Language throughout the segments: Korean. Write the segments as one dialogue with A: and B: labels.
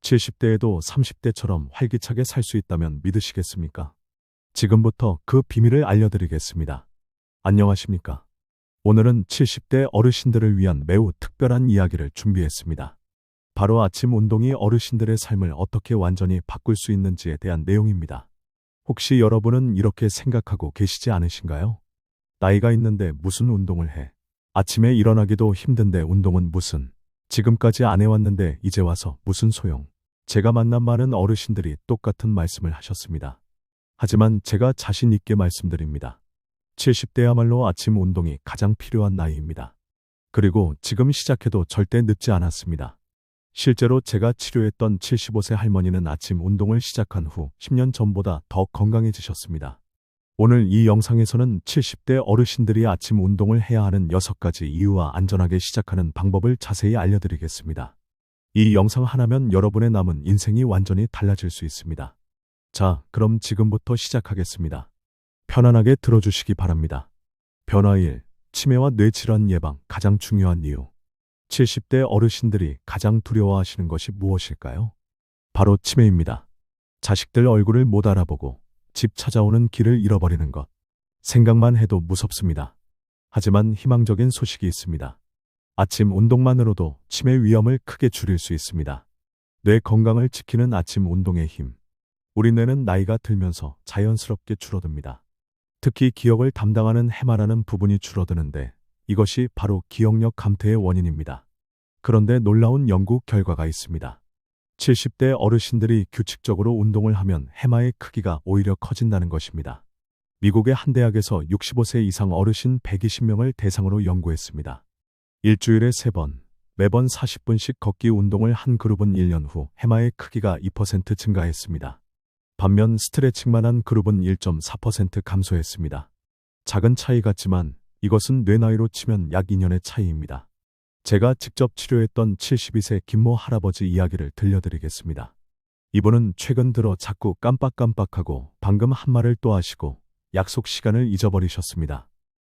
A: 70대에도 30대처럼 활기차게 살 수 있다면 믿으시겠습니까? 지금부터 그 비밀을 알려드리겠습니다. 안녕하십니까? 오늘은 70대 어르신들을 위한 매우 특별한 이야기를 준비했습니다. 바로 아침 운동이 어르신들의 삶을 어떻게 완전히 바꿀 수 있는지에 대한 내용입니다. 혹시 여러분은 이렇게 생각하고 계시지 않으신가요? 나이가 있는데 무슨 운동을 해? 아침에 일어나기도 힘든데 운동은 무슨? 지금까지 안 해왔는데 이제 와서 무슨 소용? 제가 만난 많은 어르신들이 똑같은 말씀을 하셨습니다. 하지만 제가 자신 있게 말씀드립니다. 70대야말로 아침 운동이 가장 필요한 나이입니다. 그리고 지금 시작해도 절대 늦지 않았습니다. 실제로 제가 치료했던 75세 할머니는 아침 운동을 시작한 후 10년 전보다 더 건강해지셨습니다. 오늘 이 영상에서는 70대 어르신들이 아침 운동을 해야 하는 6가지 이유와 안전하게 시작하는 방법을 자세히 알려드리겠습니다. 이 영상 하나면 여러분의 남은 인생이 완전히 달라질 수 있습니다. 자, 그럼 지금부터 시작하겠습니다. 편안하게 들어주시기 바랍니다. 변화 1. 치매와 뇌질환 예방 가장 중요한 이유. 70대 어르신들이 가장 두려워하시는 것이 무엇일까요? 바로 치매입니다. 자식들 얼굴을 못 알아보고 집 찾아오는 길을 잃어버리는 것. 생각만 해도 무섭습니다. 하지만 희망적인 소식이 있습니다. 아침 운동만으로도 치매 위험을 크게 줄일 수 있습니다. 뇌 건강을 지키는 아침 운동의 힘. 우리 뇌는 나이가 들면서 자연스럽게 줄어듭니다. 특히 기억을 담당하는 해마라는 부분이 줄어드는데 이것이 바로 기억력 감퇴의 원인입니다. 그런데 놀라운 연구 결과가 있습니다. 70대 어르신들이 규칙적으로 운동을 하면 해마의 크기가 오히려 커진다는 것입니다. 미국의 한 대학에서 65세 이상 어르신 120명을 대상으로 연구했습니다. 일주일에 3번, 매번 40분씩 걷기 운동을 한 그룹은 1년 후 해마의 크기가 2% 증가했습니다. 반면 스트레칭만 한 그룹은 1.4% 감소했습니다. 작은 차이 같지만 이것은 뇌 나이로 치면 약 2년의 차이입니다. 제가 직접 치료했던 72세 김모 할아버지 이야기를 들려드리겠습니다. 이분은 최근 들어 자꾸 깜빡깜빡하고 방금 한 말을 또 하시고 약속 시간을 잊어버리셨습니다.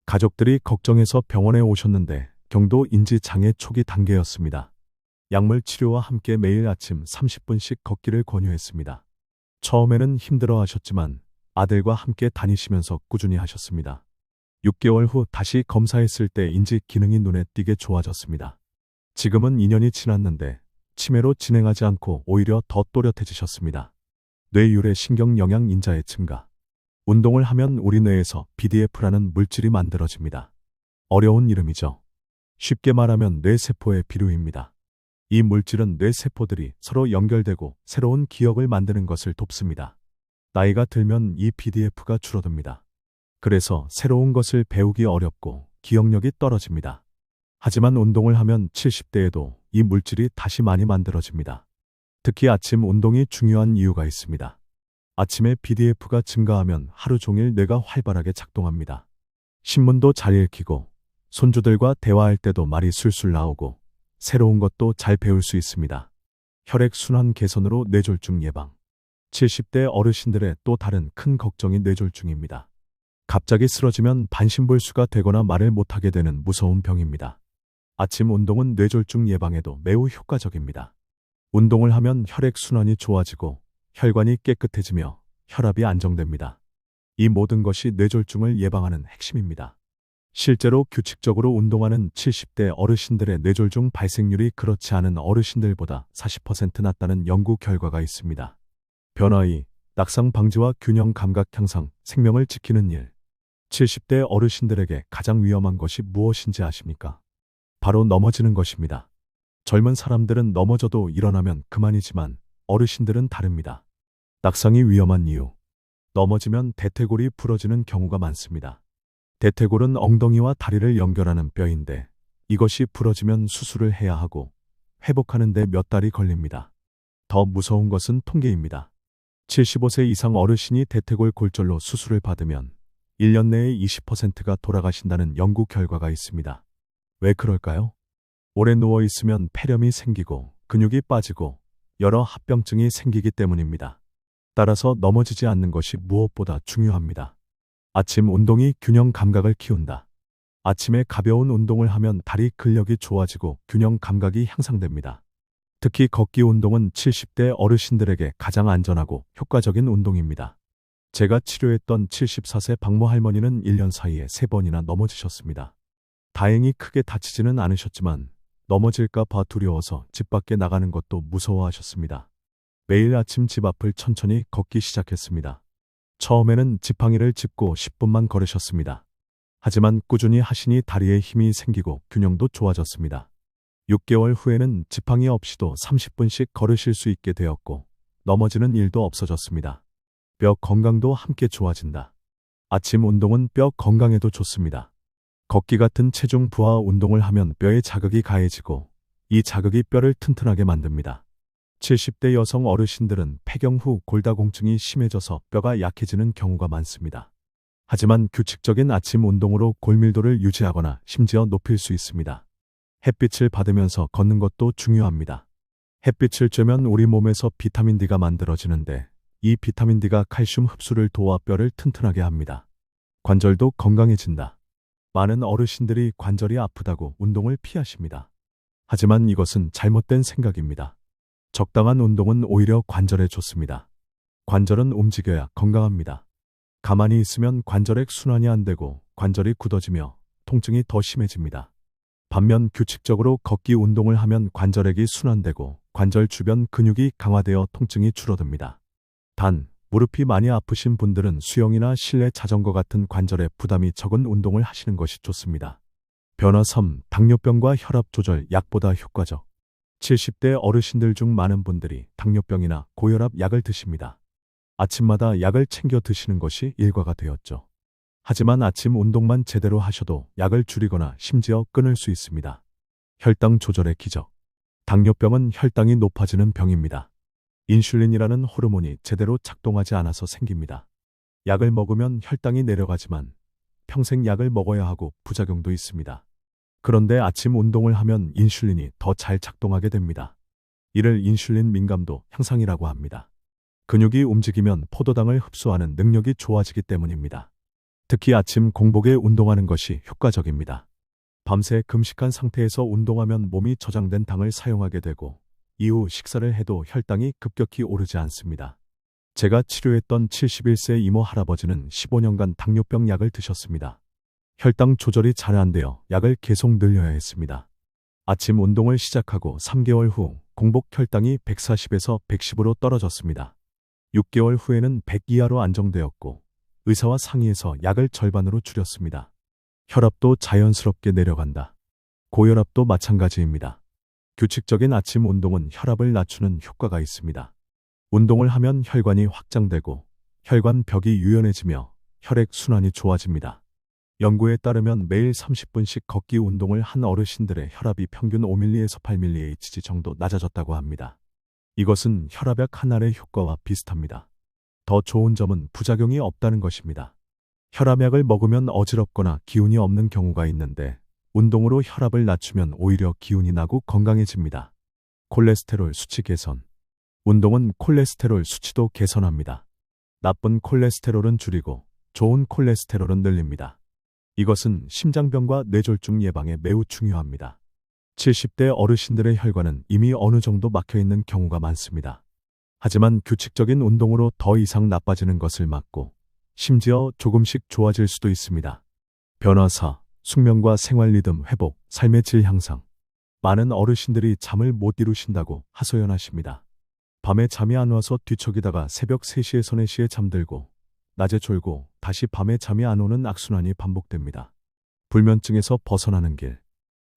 A: 가족들이 걱정해서 병원에 오셨는데 경도 인지 장애 초기 단계였습니다. 약물 치료와 함께 매일 아침 30분씩 걷기를 권유했습니다. 처음에는 힘들어 하셨지만 아들과 함께 다니시면서 꾸준히 하셨습니다. 6개월 후 다시 검사했을 때 인지 기능이 눈에 띄게 좋아졌습니다. 지금은 2년이 지났는데 치매로 진행하지 않고 오히려 더 또렷해지셨습니다. 뇌유래 신경 영양 인자의 증가. 운동을 하면 우리 뇌에서 BDF라는 물질이 만들어집니다. 어려운 이름이죠. 쉽게 말하면 뇌세포의 비료입니다. 이 물질은 뇌세포들이 서로 연결되고 새로운 기억을 만드는 것을 돕습니다. 나이가 들면 이 BDF가 줄어듭니다. 그래서 새로운 것을 배우기 어렵고 기억력이 떨어집니다. 하지만 운동을 하면 70대에도 이 물질이 다시 많이 만들어집니다. 특히 아침 운동이 중요한 이유가 있습니다. 아침에 BDF가 증가하면 하루 종일 뇌가 활발하게 작동합니다. 신문도 잘 읽히고 손주들과 대화할 때도 말이 술술 나오고 새로운 것도 잘 배울 수 있습니다. 혈액순환 개선으로 뇌졸중 예방. 70대 어르신들의 또 다른 큰 걱정이 뇌졸중입니다. 갑자기 쓰러지면 반신불수가 되거나 말을 못하게 되는 무서운 병입니다. 아침 운동은 뇌졸중 예방에도 매우 효과적입니다. 운동을 하면 혈액순환이 좋아지고 혈관이 깨끗해지며 혈압이 안정됩니다. 이 모든 것이 뇌졸중을 예방하는 핵심입니다. 실제로 규칙적으로 운동하는 70대 어르신들의 뇌졸중 발생률이 그렇지 않은 어르신들보다 40% 낮다는 연구 결과가 있습니다. 변화 2. 낙상 방지와 균형 감각 향상, 생명을 지키는 일. 70대 어르신들에게 가장 위험한 것이 무엇인지 아십니까? 바로 넘어지는 것입니다. 젊은 사람들은 넘어져도 일어나면 그만이지만 어르신들은 다릅니다. 낙상이 위험한 이유. 넘어지면 대퇴골이 부러지는 경우가 많습니다. 대퇴골은 엉덩이와 다리를 연결하는 뼈인데 이것이 부러지면 수술을 해야 하고 회복하는 데 몇 달이 걸립니다. 더 무서운 것은 통계입니다. 75세 이상 어르신이 대퇴골 골절로 수술을 받으면 1년 내에 20%가 돌아가신다는 연구 결과가 있습니다. 왜 그럴까요? 오래 누워 있으면 폐렴이 생기고 근육이 빠지고 여러 합병증이 생기기 때문입니다. 따라서 넘어지지 않는 것이 무엇보다 중요합니다. 아침 운동이 균형 감각을 키운다. 아침에 가벼운 운동을 하면 다리 근력이 좋아지고 균형 감각이 향상됩니다. 특히 걷기 운동은 70대 어르신들에게 가장 안전하고 효과적인 운동입니다. 제가 치료했던 74세 박모 할머니는 1년 사이에 3번이나 넘어지셨습니다. 다행히 크게 다치지는 않으셨지만 넘어질까 봐 두려워서 집 밖에 나가는 것도 무서워하셨습니다. 매일 아침 집 앞을 천천히 걷기 시작했습니다. 처음에는 지팡이를 짚고 10분만 걸으셨습니다. 하지만 꾸준히 하시니 다리에 힘이 생기고 균형도 좋아졌습니다. 6개월 후에는 지팡이 없이도 30분씩 걸으실 수 있게 되었고 넘어지는 일도 없어졌습니다. 뼈 건강도 함께 좋아진다. 아침 운동은 뼈 건강에도 좋습니다. 걷기 같은 체중 부하 운동을 하면 뼈에 자극이 가해지고 이 자극이 뼈를 튼튼하게 만듭니다. 70대 여성 어르신들은 폐경 후 골다공증이 심해져서 뼈가 약해지는 경우가 많습니다. 하지만 규칙적인 아침 운동으로 골밀도를 유지하거나 심지어 높일 수 있습니다. 햇빛을 받으면서 걷는 것도 중요합니다. 햇빛을 쬐면 우리 몸에서 비타민 D가 만들어지는데 이 비타민 D가 칼슘 흡수를 도와 뼈를 튼튼하게 합니다. 관절도 건강해진다. 많은 어르신들이 관절이 아프다고 운동을 피하십니다. 하지만 이것은 잘못된 생각입니다. 적당한 운동은 오히려 관절에 좋습니다. 관절은 움직여야 건강합니다. 가만히 있으면 관절액 순환이 안 되고 관절이 굳어지며 통증이 더 심해집니다. 반면 규칙적으로 걷기 운동을 하면 관절액이 순환되고 관절 주변 근육이 강화되어 통증이 줄어듭니다. 단, 무릎이 많이 아프신 분들은 수영이나 실내 자전거 같은 관절에 부담이 적은 운동을 하시는 것이 좋습니다. 변화 3. 당뇨병과 혈압 조절 약보다 효과적. 70대 어르신들 중 많은 분들이 당뇨병이나 고혈압 약을 드십니다. 아침마다 약을 챙겨 드시는 것이 일과가 되었죠. 하지만 아침 운동만 제대로 하셔도 약을 줄이거나 심지어 끊을 수 있습니다. 혈당 조절의 기적. 당뇨병은 혈당이 높아지는 병입니다. 인슐린이라는 호르몬이 제대로 작동하지 않아서 생깁니다. 약을 먹으면 혈당이 내려가지만 평생 약을 먹어야 하고 부작용도 있습니다. 그런데 아침 운동을 하면 인슐린이 더 잘 작동하게 됩니다. 이를 인슐린 민감도 향상이라고 합니다. 근육이 움직이면 포도당을 흡수하는 능력이 좋아지기 때문입니다. 특히 아침 공복에 운동하는 것이 효과적입니다. 밤새 금식한 상태에서 운동하면 몸이 저장된 당을 사용하게 되고 이후 식사를 해도 혈당이 급격히 오르지 않습니다. 제가 치료했던 71세 이모 할아버지는 15년간 당뇨병 약을 드셨습니다. 혈당 조절이 잘 안 되어 약을 계속 늘려야 했습니다. 아침 운동을 시작하고 3개월 후 공복 혈당이 140에서 110으로 떨어졌습니다. 6개월 후에는 100 이하로 안정되었고 의사와 상의해서 약을 절반으로 줄였습니다. 혈압도 자연스럽게 내려간다. 고혈압도 마찬가지입니다. 규칙적인 아침 운동은 혈압을 낮추는 효과가 있습니다. 운동을 하면 혈관이 확장되고 혈관벽이 유연해지며 혈액 순환이 좋아집니다. 연구에 따르면 매일 30분씩 걷기 운동을 한 어르신들의 혈압이 평균 5mm에서 8mmHg 정도 낮아졌다고 합니다. 이것은 혈압약 한 알의 효과와 비슷합니다. 더 좋은 점은 부작용이 없다는 것입니다. 혈압약을 먹으면 어지럽거나 기운이 없는 경우가 있는데 운동으로 혈압을 낮추면 오히려 기운이 나고 건강해집니다. 콜레스테롤 수치 개선. 운동은 콜레스테롤 수치도 개선합니다. 나쁜 콜레스테롤은 줄이고 좋은 콜레스테롤은 늘립니다. 이것은 심장병과 뇌졸중 예방에 매우 중요합니다. 70대 어르신들의 혈관은 이미 어느 정도 막혀있는 경우가 많습니다. 하지만 규칙적인 운동으로 더 이상 나빠지는 것을 막고 심지어 조금씩 좋아질 수도 있습니다. 변화 4. 숙면과 생활 리듬 회복, 삶의 질 향상. 많은 어르신들이 잠을 못 이루신다고 하소연하십니다. 밤에 잠이 안 와서 뒤척이다가 새벽 3시에서 4시에 잠들고 낮에 졸고 다시 밤에 잠이 안 오는 악순환이 반복됩니다. 불면증에서 벗어나는 길.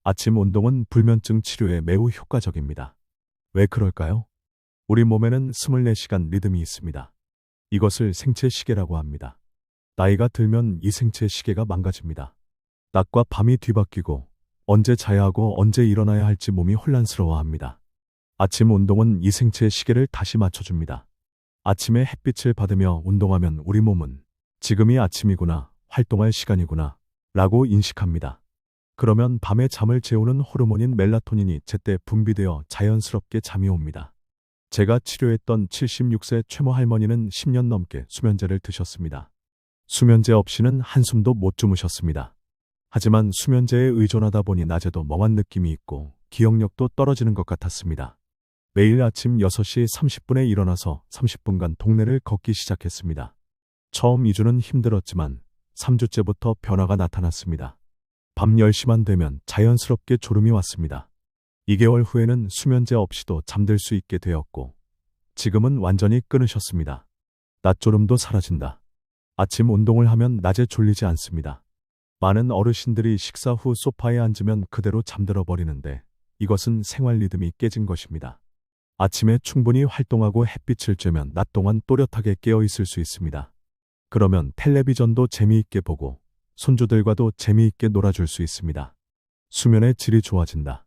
A: 아침 운동은 불면증 치료에 매우 효과적입니다. 왜 그럴까요? 우리 몸에는 24시간 리듬이 있습니다. 이것을 생체 시계라고 합니다. 나이가 들면 이 생체 시계가 망가집니다. 낮과 밤이 뒤바뀌고 언제 자야 하고 언제 일어나야 할지 몸이 혼란스러워합니다. 아침 운동은 이 생체 시계를 다시 맞춰줍니다. 아침에 햇빛을 받으며 운동하면 우리 몸은 지금이 아침이구나, 활동할 시간이구나 라고 인식합니다. 그러면 밤에 잠을 재우는 호르몬인 멜라토닌이 제때 분비되어 자연스럽게 잠이 옵니다. 제가 치료했던 76세 최모 할머니는 10년 넘게 수면제를 드셨습니다. 수면제 없이는 한숨도 못 주무셨습니다. 하지만 수면제에 의존하다 보니 낮에도 멍한 느낌이 있고 기억력도 떨어지는 것 같았습니다. 매일 아침 6시 30분에 일어나서 30분간 동네를 걷기 시작했습니다. 처음 2주는 힘들었지만 3주째부터 변화가 나타났습니다. 밤 10시만 되면 자연스럽게 졸음이 왔습니다. 2개월 후에는 수면제 없이도 잠들 수 있게 되었고, 지금은 완전히 끊으셨습니다. 낮졸음도 사라진다. 아침 운동을 하면 낮에 졸리지 않습니다. 많은 어르신들이 식사 후 소파에 앉으면 그대로 잠들어 버리는데, 이것은 생활 리듬이 깨진 것입니다. 아침에 충분히 활동하고 햇빛을 쬐면 낮 동안 또렷하게 깨어 있을 수 있습니다. 그러면 텔레비전도 재미있게 보고 손주들과도 재미있게 놀아줄 수 있습니다. 수면의 질이 좋아진다.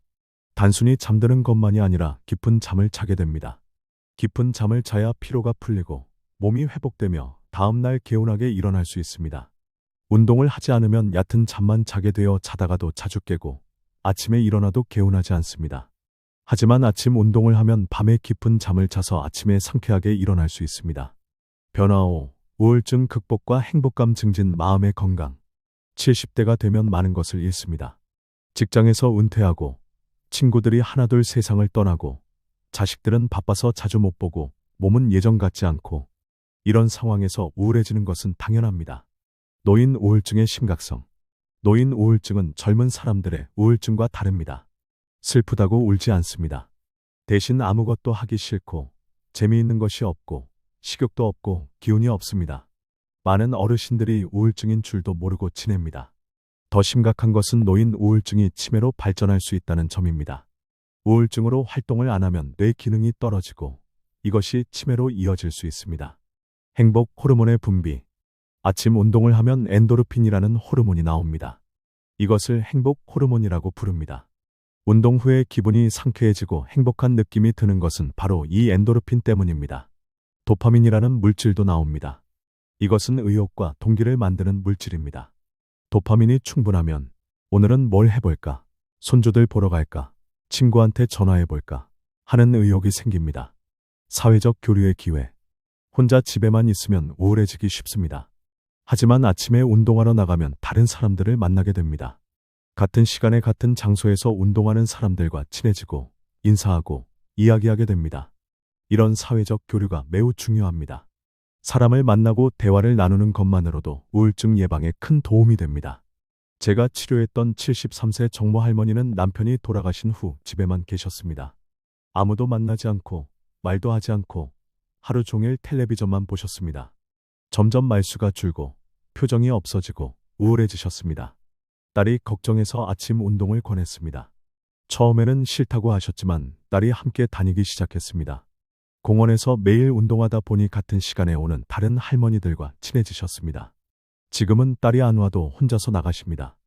A: 단순히 잠드는 것만이 아니라 깊은 잠을 자게 됩니다. 깊은 잠을 자야 피로가 풀리고 몸이 회복되며 다음날 개운하게 일어날 수 있습니다. 운동을 하지 않으면 얕은 잠만 자게 되어 자다가도 자주 깨고 아침에 일어나도 개운하지 않습니다. 하지만 아침 운동을 하면 밤에 깊은 잠을 자서 아침에 상쾌하게 일어날 수 있습니다. 변화 5. 우울증 극복과 행복감 증진. 마음의 건강. 70대가 되면 많은 것을 잃습니다. 직장에서 은퇴하고 친구들이 하나둘 세상을 떠나고 자식들은 바빠서 자주 못 보고 몸은 예전 같지 않고, 이런 상황에서 우울해지는 것은 당연합니다. 노인 우울증의 심각성. 노인 우울증은 젊은 사람들의 우울증과 다릅니다. 슬프다고 울지 않습니다. 대신 아무것도 하기 싫고 재미있는 것이 없고 식욕도 없고 기운이 없습니다. 많은 어르신들이 우울증인 줄도 모르고 지냅니다. 더 심각한 것은 노인 우울증이 치매로 발전할 수 있다는 점입니다. 우울증으로 활동을 안 하면 뇌 기능이 떨어지고 이것이 치매로 이어질 수 있습니다. 행복 호르몬의 분비. 아침 운동을 하면 엔도르핀이라는 호르몬이 나옵니다. 이것을 행복 호르몬이라고 부릅니다. 운동 후에 기분이 상쾌해지고 행복한 느낌이 드는 것은 바로 이 엔도르핀 때문입니다. 도파민이라는 물질도 나옵니다. 이것은 의욕과 동기를 만드는 물질입니다. 도파민이 충분하면 오늘은 뭘 해볼까? 손주들 보러 갈까? 친구한테 전화해볼까? 하는 의욕이 생깁니다. 사회적 교류의 기회. 혼자 집에만 있으면 우울해지기 쉽습니다. 하지만 아침에 운동하러 나가면 다른 사람들을 만나게 됩니다. 같은 시간에 같은 장소에서 운동하는 사람들과 친해지고 인사하고 이야기하게 됩니다. 이런 사회적 교류가 매우 중요합니다. 사람을 만나고 대화를 나누는 것만으로도 우울증 예방에 큰 도움이 됩니다. 제가 치료했던 73세 정모 할머니는 남편이 돌아가신 후 집에만 계셨습니다. 아무도 만나지 않고 말도 하지 않고 하루 종일 텔레비전만 보셨습니다. 점점 말수가 줄고 표정이 없어지고 우울해지셨습니다. 딸이 걱정해서 아침 운동을 권했습니다. 처음에는 싫다고 하셨지만 딸이 함께 다니기 시작했습니다. 공원에서 매일 운동하다 보니 같은 시간에 오는 다른 할머니들과 친해지셨습니다. 지금은 딸이 안 와도 혼자서 나가십니다.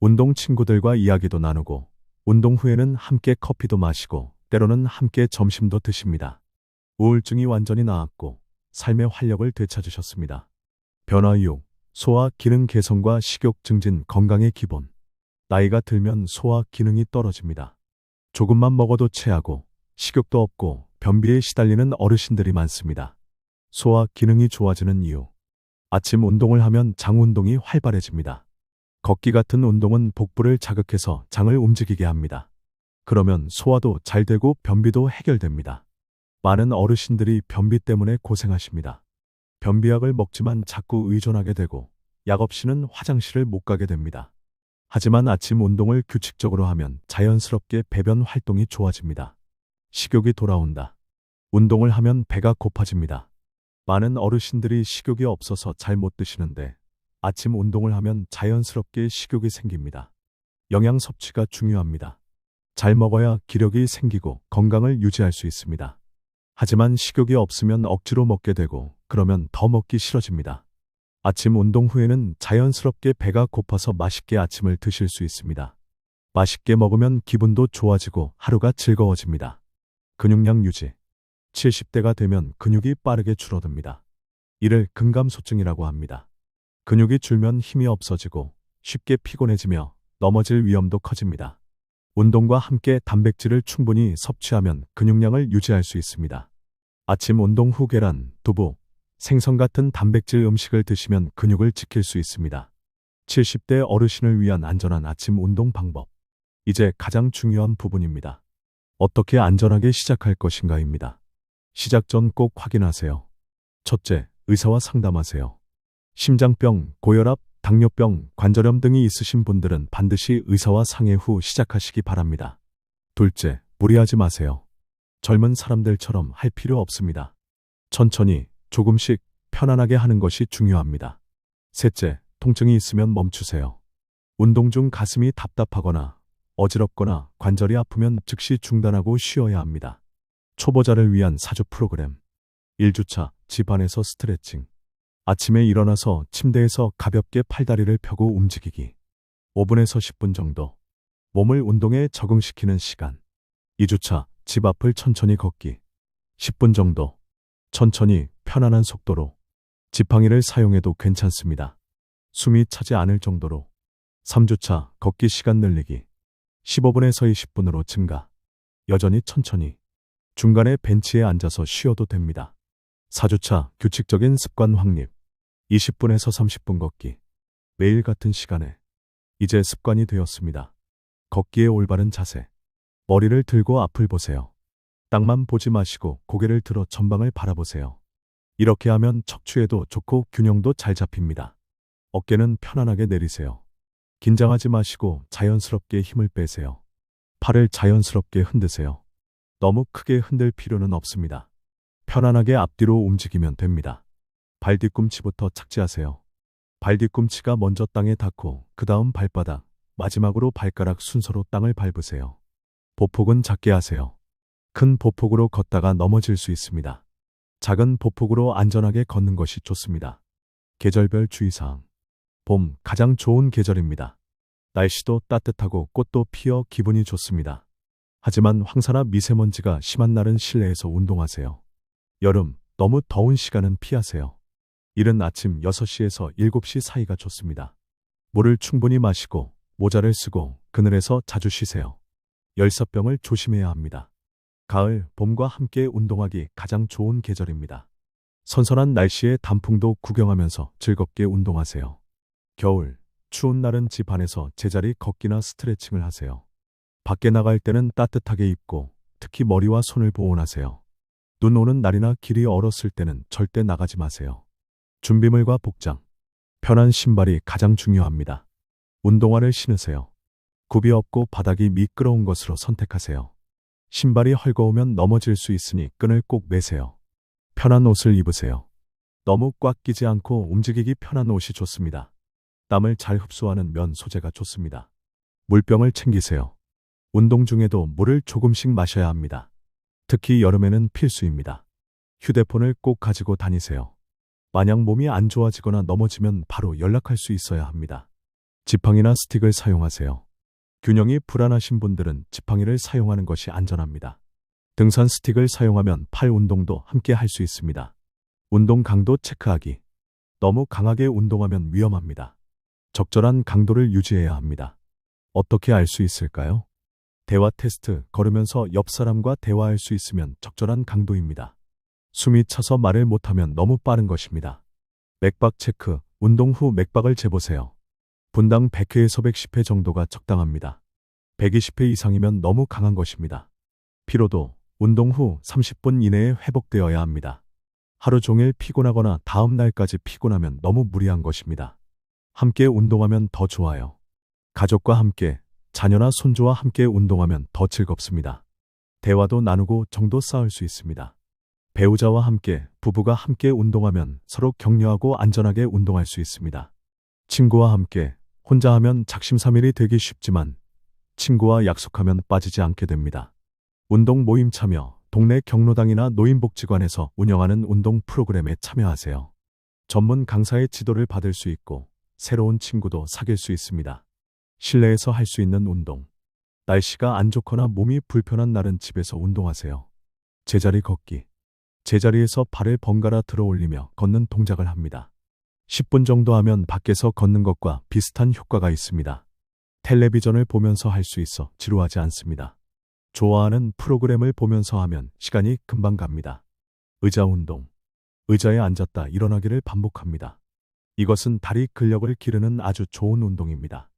A: 운동 친구들과 이야기도 나누고 운동 후에는 함께 커피도 마시고 때로는 함께 점심도 드십니다. 우울증이 완전히 나았고 삶의 활력을 되찾으셨습니다. 변화 6. 소화 기능 개선과 식욕 증진. 건강의 기본. 나이가 들면 소화 기능이 떨어집니다. 조금만 먹어도 체하고 식욕도 없고 변비에 시달리는 어르신들이 많습니다. 소화 기능이 좋아지는 이유. 아침 운동을 하면 장 운동이 활발해집니다. 걷기 같은 운동은 복부를 자극해서 장을 움직이게 합니다. 그러면 소화도 잘 되고 변비도 해결됩니다. 많은 어르신들이 변비 때문에 고생하십니다. 변비약을 먹지만 자꾸 의존하게 되고 약 없이는 화장실을 못 가게 됩니다. 하지만 아침 운동을 규칙적으로 하면 자연스럽게 배변 활동이 좋아집니다. 식욕이 돌아온다. 운동을 하면 배가 고파집니다. 많은 어르신들이 식욕이 없어서 잘 못 드시는데 아침 운동을 하면 자연스럽게 식욕이 생깁니다. 영양 섭취가 중요합니다. 잘 먹어야 기력이 생기고 건강을 유지할 수 있습니다. 하지만 식욕이 없으면 억지로 먹게 되고 그러면 더 먹기 싫어집니다. 아침 운동 후에는 자연스럽게 배가 고파서 맛있게 아침을 드실 수 있습니다. 맛있게 먹으면 기분도 좋아지고 하루가 즐거워집니다. 근육량 유지. 70대가 되면 근육이 빠르게 줄어듭니다. 이를 근감소증이라고 합니다. 근육이 줄면 힘이 없어지고 쉽게 피곤해지며 넘어질 위험도 커집니다. 운동과 함께 단백질을 충분히 섭취하면 근육량을 유지할 수 있습니다. 아침 운동 후 계란, 두부, 생선 같은 단백질 음식을 드시면 근육을 지킬 수 있습니다. 70대 어르신을 위한 안전한 아침 운동 방법. 이제 가장 중요한 부분입니다. 어떻게 안전하게 시작할 것인가입니다. 시작 전 꼭 확인하세요. 첫째, 의사와 상담하세요. 심장병, 고혈압, 당뇨병, 관절염 등이 있으신 분들은 반드시 의사와 상의 후 시작하시기 바랍니다. 둘째, 무리하지 마세요. 젊은 사람들처럼 할 필요 없습니다. 천천히, 조금씩 편안하게 하는 것이 중요합니다. 셋째, 통증이 있으면 멈추세요. 운동 중 가슴이 답답하거나 어지럽거나 관절이 아프면 즉시 중단하고 쉬어야 합니다. 초보자를 위한 사주 프로그램. 1주차, 집 안에서 스트레칭. 아침에 일어나서 침대에서 가볍게 팔다리를 펴고 움직이기. 5분에서 10분 정도. 몸을 운동에 적응시키는 시간. 2주차, 집 앞을 천천히 걷기. 10분 정도. 천천히, 편안한 속도로. 지팡이를 사용해도 괜찮습니다. 숨이 차지 않을 정도로. 3주차, 걷기 시간 늘리기. 15분에서 20분으로 증가. 여전히 천천히. 중간에 벤치에 앉아서 쉬어도 됩니다. 4주차, 규칙적인 습관 확립. 20분에서 30분 걷기. 매일 같은 시간에. 이제 습관이 되었습니다. 걷기의 올바른 자세. 머리를 들고 앞을 보세요. 땅만 보지 마시고 고개를 들어 전방을 바라보세요. 이렇게 하면 척추에도 좋고 균형도 잘 잡힙니다. 어깨는 편안하게 내리세요. 긴장하지 마시고 자연스럽게 힘을 빼세요. 팔을 자연스럽게 흔드세요. 너무 크게 흔들 필요는 없습니다. 편안하게 앞뒤로 움직이면 됩니다. 발 뒤꿈치부터 착지하세요. 발 뒤꿈치가 먼저 땅에 닿고 그 다음 발바닥, 마지막으로 발가락 순서로 땅을 밟으세요. 보폭은 작게 하세요. 큰 보폭으로 걷다가 넘어질 수 있습니다. 작은 보폭으로 안전하게 걷는 것이 좋습니다. 계절별 주의사항. 봄, 가장 좋은 계절입니다. 날씨도 따뜻하고 꽃도 피어 기분이 좋습니다. 하지만 황사나 미세먼지가 심한 날은 실내에서 운동하세요. 여름, 너무 더운 시간은 피하세요. 이른 아침 6시에서 7시 사이가 좋습니다. 물을 충분히 마시고 모자를 쓰고 그늘에서 자주 쉬세요. 열사병을 조심해야 합니다. 가을, 봄과 함께 운동하기 가장 좋은 계절입니다. 선선한 날씨에 단풍도 구경하면서 즐겁게 운동하세요. 겨울, 추운 날은 집 안에서 제자리 걷기나 스트레칭을 하세요. 밖에 나갈 때는 따뜻하게 입고 특히 머리와 손을 보온하세요. 눈 오는 날이나 길이 얼었을 때는 절대 나가지 마세요. 준비물과 복장. 편한 신발이 가장 중요합니다. 운동화를 신으세요. 굽이 없고 바닥이 미끄러운 것으로 선택하세요. 신발이 헐거우면 넘어질 수 있으니 끈을 꼭 매세요. 편한 옷을 입으세요. 너무 꽉 끼지 않고 움직이기 편한 옷이 좋습니다. 땀을 잘 흡수하는 면 소재가 좋습니다. 물병을 챙기세요. 운동 중에도 물을 조금씩 마셔야 합니다. 특히 여름에는 필수입니다. 휴대폰을 꼭 가지고 다니세요. 만약 몸이 안 좋아지거나 넘어지면 바로 연락할 수 있어야 합니다. 지팡이나 스틱을 사용하세요. 균형이 불안하신 분들은 지팡이를 사용하는 것이 안전합니다. 등산 스틱을 사용하면 팔 운동도 함께 할 수 있습니다. 운동 강도 체크하기. 너무 강하게 운동하면 위험합니다. 적절한 강도를 유지해야 합니다. 어떻게 알 수 있을까요? 대화 테스트. 걸으면서 옆 사람과 대화할 수 있으면 적절한 강도입니다. 숨이 차서 말을 못하면 너무 빠른 것입니다. 맥박 체크. 운동 후 맥박을 재보세요. 분당 100회에서 110회 정도가 적당합니다. 120회 이상이면 너무 강한 것입니다. 피로도. 운동 후 30분 이내에 회복되어야 합니다. 하루 종일 피곤하거나 다음 날까지 피곤하면 너무 무리한 것입니다. 함께 운동하면 더 좋아요. 가족과 함께, 자녀나 손주와 함께 운동하면 더 즐겁습니다. 대화도 나누고 정도 쌓을 수 있습니다. 배우자와 함께, 부부가 함께 운동하면 서로 격려하고 안전하게 운동할 수 있습니다. 친구와 함께, 혼자 하면 작심삼일이 되기 쉽지만 친구와 약속하면 빠지지 않게 됩니다. 운동 모임 참여. 동네 경로당이나 노인복지관에서 운영하는 운동 프로그램에 참여하세요. 전문 강사의 지도를 받을 수 있고 새로운 친구도 사귈 수 있습니다. 실내에서 할 수 있는 운동. 날씨가 안 좋거나 몸이 불편한 날은 집에서 운동하세요. 제자리 걷기. 제자리에서 발을 번갈아 들어 올리며 걷는 동작을 합니다. 10분 정도 하면 밖에서 걷는 것과 비슷한 효과가 있습니다. 텔레비전을 보면서 할 수 있어 지루하지 않습니다. 좋아하는 프로그램을 보면서 하면 시간이 금방 갑니다. 의자 운동. 의자에 앉았다 일어나기를 반복합니다. 이것은 다리 근력을 기르는 아주 좋은 운동입니다.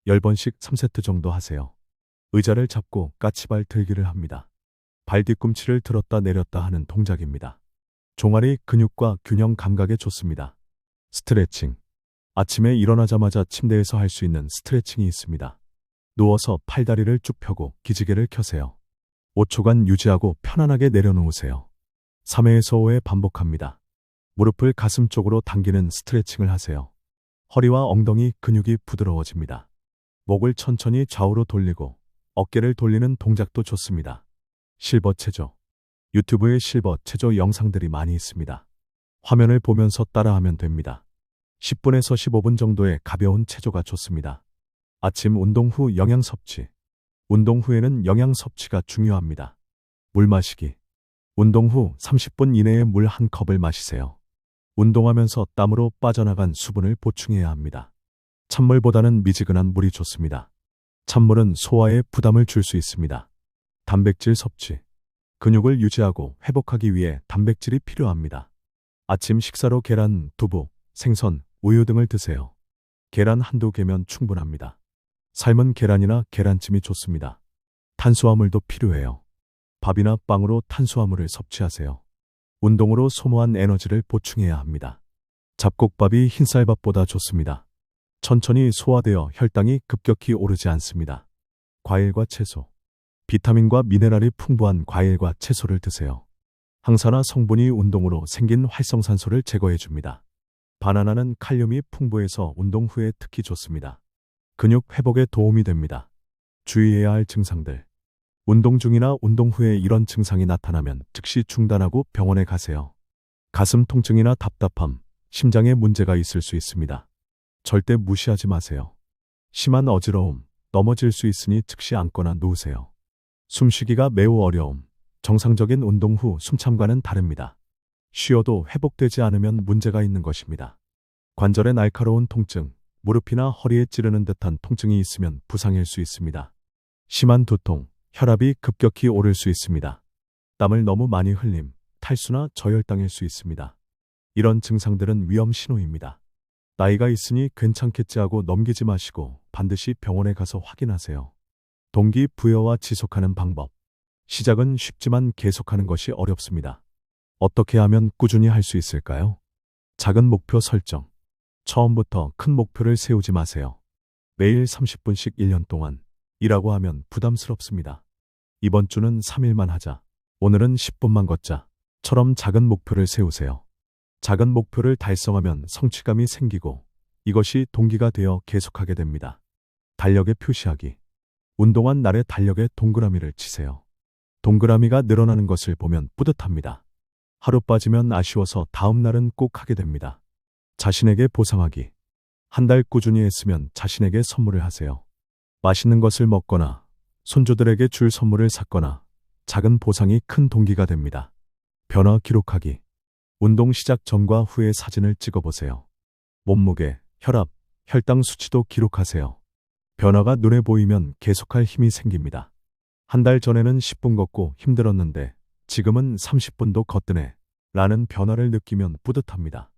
A: 10번씩 3세트 정도 하세요. 의자를 잡고 까치발 들기를 합니다. 발 뒤꿈치를 들었다 내렸다 하는 동작입니다. 종아리 근육과 균형 감각에 좋습니다. 스트레칭. 아침에 일어나자마자 침대에서 할 수 있는 스트레칭이 있습니다. 누워서 팔다리를 쭉 펴고 기지개를 켜세요. 5초간 유지하고 편안하게 내려놓으세요. 3회에서 5회 반복합니다. 무릎을 가슴 쪽으로 당기는 스트레칭을 하세요. 허리와 엉덩이 근육이 부드러워집니다. 목을 천천히 좌우로 돌리고 어깨를 돌리는 동작도 좋습니다. 실버 체조. 유튜브에 실버 체조 영상들이 많이 있습니다. 화면을 보면서 따라하면 됩니다. 10분에서 15분 정도의 가벼운 체조가 좋습니다. 아침 운동 후 영양 섭취. 운동 후에는 영양 섭취가 중요합니다. 물 마시기. 운동 후 30분 이내에 물 한 컵을 마시세요. 운동하면서 땀으로 빠져나간 수분을 보충해야 합니다. 찬물보다는 미지근한 물이 좋습니다. 찬물은 소화에 부담을 줄 수 있습니다. 단백질 섭취. 근육을 유지하고 회복하기 위해 단백질이 필요합니다. 아침 식사로 계란, 두부, 생선, 우유 등을 드세요. 계란 한두 개면 충분합니다. 삶은 계란이나 계란찜이 좋습니다. 탄수화물도 필요해요. 밥이나 빵으로 탄수화물을 섭취하세요. 운동으로 소모한 에너지를 보충해야 합니다. 잡곡밥이 흰쌀밥보다 좋습니다. 천천히 소화되어 혈당이 급격히 오르지 않습니다. 과일과 채소. 비타민과 미네랄이 풍부한 과일과 채소를 드세요. 항산화 성분이 운동으로 생긴 활성산소를 제거해 줍니다. 바나나는 칼륨이 풍부해서 운동 후에 특히 좋습니다. 근육 회복에 도움이 됩니다. 주의해야 할 증상들. 운동 중이나 운동 후에 이런 증상이 나타나면 즉시 중단하고 병원에 가세요. 가슴 통증이나 답답함, 심장에 문제가 있을 수 있습니다. 절대 무시하지 마세요. 심한 어지러움, 넘어질 수 있으니 즉시 앉거나 누우세요. 숨쉬기가 매우 어려움, 정상적인 운동 후 숨참과는 다릅니다. 쉬어도 회복되지 않으면 문제가 있는 것입니다. 관절에 날카로운 통증, 무릎이나 허리에 찌르는 듯한 통증이 있으면 부상일 수 있습니다. 심한 두통, 혈압이 급격히 오를 수 있습니다. 땀을 너무 많이 흘림, 탈수나 저혈당일 수 있습니다. 이런 증상들은 위험 신호입니다. 나이가 있으니 괜찮겠지 하고 넘기지 마시고 반드시 병원에 가서 확인하세요. 동기부여와 지속하는 방법. 시작은 쉽지만 계속하는 것이 어렵습니다. 어떻게 하면 꾸준히 할 수 있을까요? 작은 목표 설정. 처음부터 큰 목표를 세우지 마세요. 매일 30분씩 1년 동안 이라고 하면 부담스럽습니다. 이번 주는 3일만 하자. 오늘은 10분만 걷자. 처럼 작은 목표를 세우세요. 작은 목표를 달성하면 성취감이 생기고 이것이 동기가 되어 계속하게 됩니다. 달력에 표시하기. 운동한 날의 달력에 동그라미를 치세요. 동그라미가 늘어나는 것을 보면 뿌듯합니다. 하루 빠지면 아쉬워서 다음 날은 꼭 하게 됩니다. 자신에게 보상하기. 한 달 꾸준히 했으면 자신에게 선물을 하세요. 맛있는 것을 먹거나 손주들에게 줄 선물을 샀거나 작은 보상이 큰 동기가 됩니다. 변화 기록하기. 운동 시작 전과 후의 사진을 찍어보세요. 몸무게, 혈압, 혈당 수치도 기록하세요. 변화가 눈에 보이면 계속할 힘이 생깁니다. 한 달 전에는 10분 걷고 힘들었는데 지금은 30분도 걷드네 라는 변화를 느끼면 뿌듯합니다.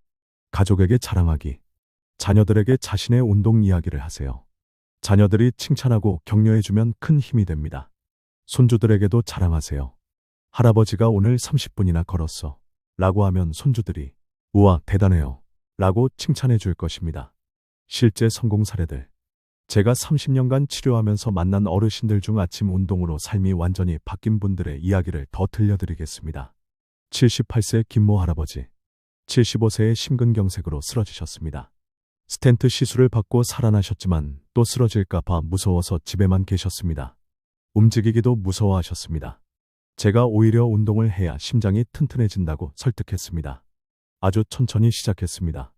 A: 가족에게 자랑하기. 자녀들에게 자신의 운동 이야기를 하세요. 자녀들이 칭찬하고 격려해주면 큰 힘이 됩니다. 손주들에게도 자랑하세요. 할아버지가 오늘 30분이나 걸었어 라고 하면 손주들이 우와 대단해요 라고 칭찬해 줄 것입니다. 실제 성공 사례들. 제가 30년간 치료하면서 만난 어르신들 중 아침 운동으로 삶이 완전히 바뀐 분들의 이야기를 더 들려드리겠습니다. 78세 김모 할아버지. 75세의 심근경색으로 쓰러지셨습니다. 스텐트 시술을 받고 살아나셨지만 또 쓰러질까봐 무서워서 집에만 계셨습니다. 움직이기도 무서워하셨습니다. 제가 오히려 운동을 해야 심장이 튼튼해진다고 설득했습니다. 아주 천천히 시작했습니다.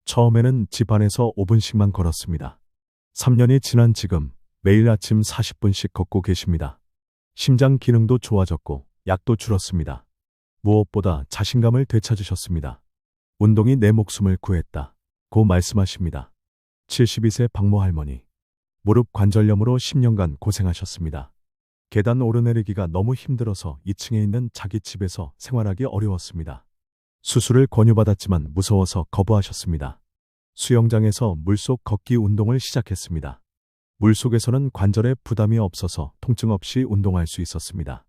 A: 처음에는 집 안에서 5분씩만 걸었습니다. 3년이 지난 지금 매일 아침 40분씩 걷고 계십니다. 심장 기능도 좋아졌고 약도 줄었습니다. 무엇보다 자신감을 되찾으셨습니다. 운동이 내 목숨을 구했다 고 말씀하십니다. 72세 박모 할머니. 무릎 관절염으로 10년간 고생하셨습니다. 계단 오르내리기가 너무 힘들어서 2층에 있는 자기 집에서 생활하기 어려웠습니다. 수술을 권유받았지만 무서워서 거부하셨습니다. 수영장에서 물속 걷기 운동을 시작했습니다. 물속에서는 관절에 부담이 없어서 통증 없이 운동할 수 있었습니다.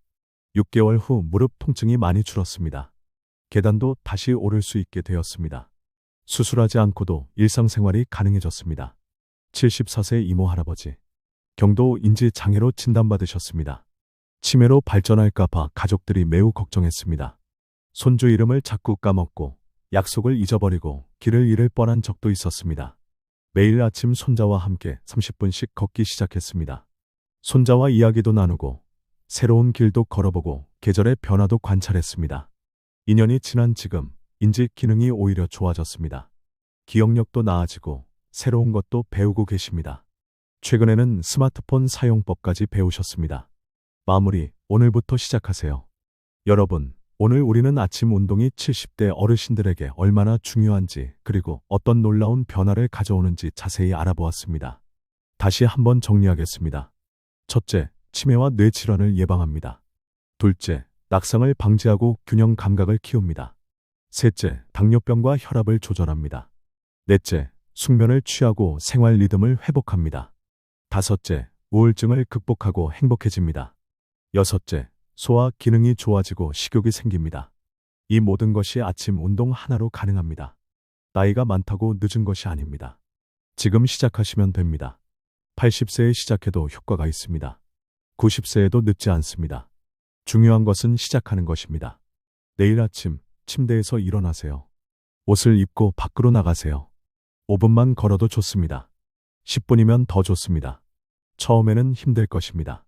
A: 6개월 후 무릎 통증이 많이 줄었습니다. 계단도 다시 오를 수 있게 되었습니다. 수술하지 않고도 일상생활이 가능해졌습니다. 74세 이모 할아버지. 경도 인지 장애로 진단받으셨습니다. 치매로 발전할까봐 가족들이 매우 걱정했습니다. 손주 이름을 자꾸 까먹고 약속을 잊어버리고 길을 잃을 뻔한 적도 있었습니다. 매일 아침 손자와 함께 30분씩 걷기 시작했습니다. 손자와 이야기도 나누고 새로운 길도 걸어보고 계절의 변화도 관찰했습니다. 2년이 지난 지금 인지 기능이 오히려 좋아졌습니다. 기억력도 나아지고 새로운 것도 배우고 계십니다. 최근에는 스마트폰 사용법까지 배우셨습니다. 마무리, 오늘부터 시작하세요. 여러분, 오늘 우리는 아침 운동이 70대 어르신들에게 얼마나 중요한지 그리고 어떤 놀라운 변화를 가져오는지 자세히 알아보았습니다. 다시 한번 정리하겠습니다. 첫째, 치매와 뇌질환을 예방합니다. 둘째, 낙상을 방지하고 균형 감각을 키웁니다. 셋째, 당뇨병과 혈압을 조절합니다. 넷째, 숙면을 취하고 생활 리듬을 회복합니다. 다섯째, 우울증을 극복하고 행복해집니다. 여섯째, 소화 기능이 좋아지고 식욕이 생깁니다. 이 모든 것이 아침 운동 하나로 가능합니다. 나이가 많다고 늦은 것이 아닙니다. 지금 시작하시면 됩니다. 80세에 시작해도 효과가 있습니다. 90세에도 늦지 않습니다. 중요한 것은 시작하는 것입니다. 내일 아침 침대에서 일어나세요. 옷을 입고 밖으로 나가세요. 5분만 걸어도 좋습니다. 10분이면 더 좋습니다. 처음에는 힘들 것입니다.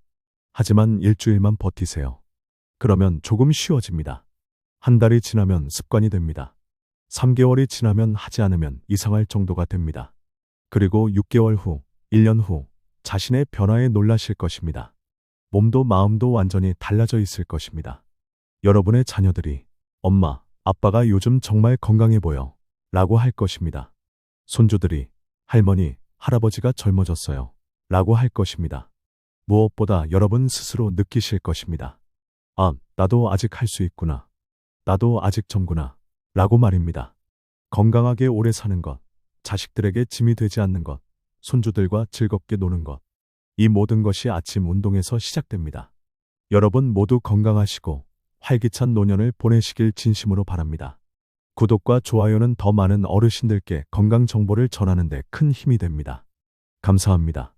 A: 하지만 일주일만 버티세요. 그러면 조금 쉬워집니다. 한 달이 지나면 습관이 됩니다. 3개월이 지나면 하지 않으면 이상할 정도가 됩니다. 그리고 6개월 후, 1년 후 자신의 변화에 놀라실 것입니다. 몸도 마음도 완전히 달라져 있을 것입니다. 여러분의 자녀들이 엄마, 아빠가 요즘 정말 건강해 보여 라고 할 것입니다. 손주들이 할머니, 할아버지가 젊어졌어요 라고 할 것입니다. 무엇보다 여러분 스스로 느끼실 것입니다. 아, 나도 아직 할 수 있구나. 나도 아직 젊구나. 라고 말입니다. 건강하게 오래 사는 것, 자식들에게 짐이 되지 않는 것, 손주들과 즐겁게 노는 것. 이 모든 것이 아침 운동에서 시작됩니다. 여러분 모두 건강하시고 활기찬 노년을 보내시길 진심으로 바랍니다. 구독과 좋아요는 더 많은 어르신들께 건강 정보를 전하는 데 큰 힘이 됩니다. 감사합니다.